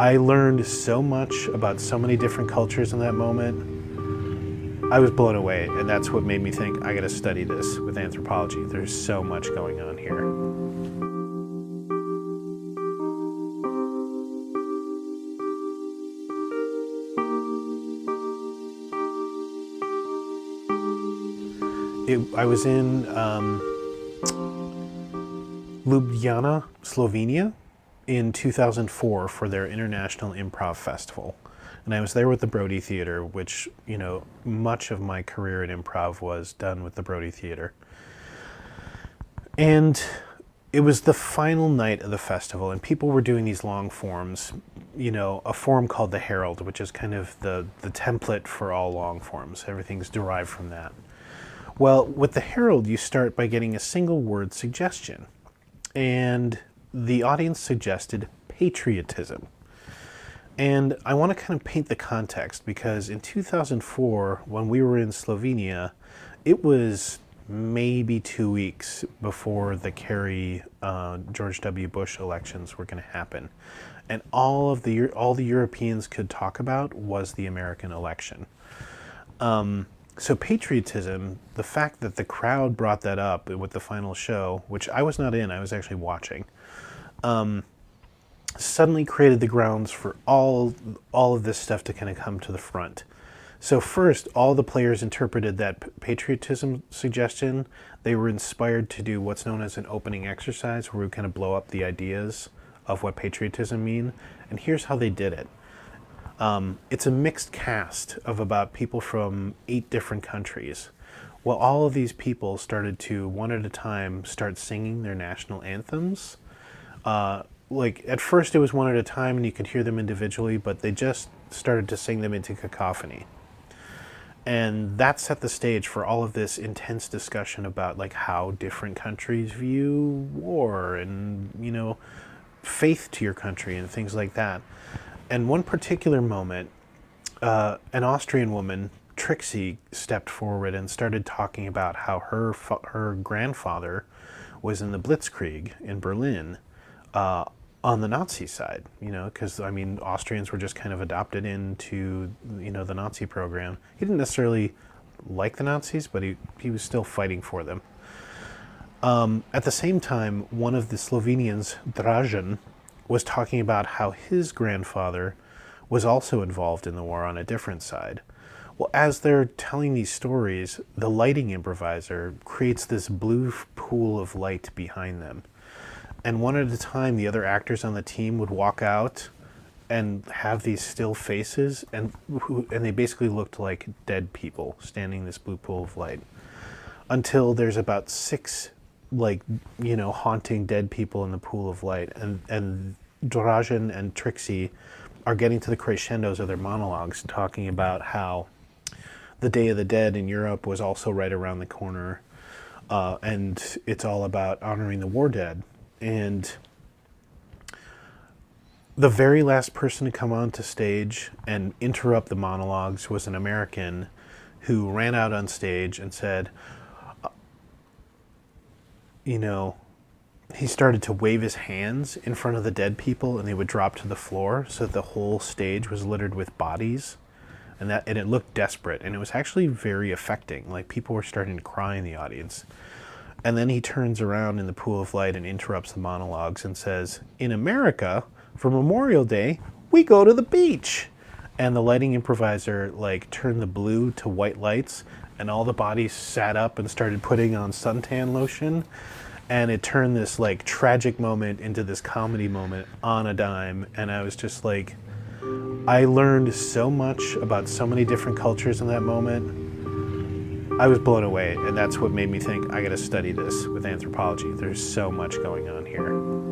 I learned so much about so many different cultures in that moment. I was blown away, and that's what made me think I gotta study this with anthropology. There's so much going on here. I was in Ljubljana, Slovenia, in 2004 for their International Improv Festival. And I was there with the Brody Theater, which, much of my career in improv was done with the Brody Theater. And it was the final night of the festival, and people were doing these long forms, a form called the Herald, which is kind of the template for all long forms. Everything's derived from that. Well, with the Herald, you start by getting a single word suggestion. And the audience suggested patriotism. And I want to kind of paint the context, because in 2004, when we were in Slovenia, it was maybe 2 weeks before the Kerry George W. Bush elections were going to happen. And all the Europeans could talk about was the American election. So patriotism, the fact that the crowd brought that up with the final show, which I was not in, I was actually watching, suddenly created the grounds for all of this stuff to kind of come to the front. So first, all the players interpreted that patriotism suggestion. They were inspired to do what's known as an opening exercise, where we kind of blow up the ideas of what patriotism mean. And here's how they did it. It's a mixed cast of about people from 8 different countries. Well, all of these people started to, one at a time, start singing their national anthems. At first it was one at a time and you could hear them individually, but they just started to sing them into cacophony. And that set the stage for all of this intense discussion about how different countries view war and, faith to your country and things like that. And one particular moment, an Austrian woman, Trixie, stepped forward and started talking about how her grandfather was in the Blitzkrieg in Berlin on the Nazi side, because, Austrians were just kind of adopted into, the Nazi program. He didn't necessarily like the Nazis, but he was still fighting for them. At the same time, one of the Slovenians, Dražen, was talking about how his grandfather was also involved in the war on a different side. Well, as they're telling these stories, the lighting improviser creates this blue pool of light behind them. And one at a time, the other actors on the team would walk out and have these still faces, and they basically looked like dead people standing in this blue pool of light. Until there's about 6 haunting dead people in the pool of light, and Dražen and Trixie are getting to the crescendos of their monologues, talking about how the Day of the Dead in Europe was also right around the corner, and it's all about honoring the war dead. And the very last person to come onto stage and interrupt the monologues was an American who ran out on stage and said, he started to wave his hands in front of the dead people, and they would drop to the floor, so that the whole stage was littered with bodies, and it looked desperate, and it was actually very affecting. People were starting to cry in the audience. And then he turns around in the pool of light and interrupts the monologues and says, "In America, for Memorial Day, we go to the beach." And the lighting improviser turned the blue to white lights, and all the bodies sat up and started putting on suntan lotion. And it turned this tragic moment into this comedy moment on a dime. And I was just I learned so much about so many different cultures in that moment. I was blown away, and that's what made me think I gotta study this with anthropology. There's so much going on here.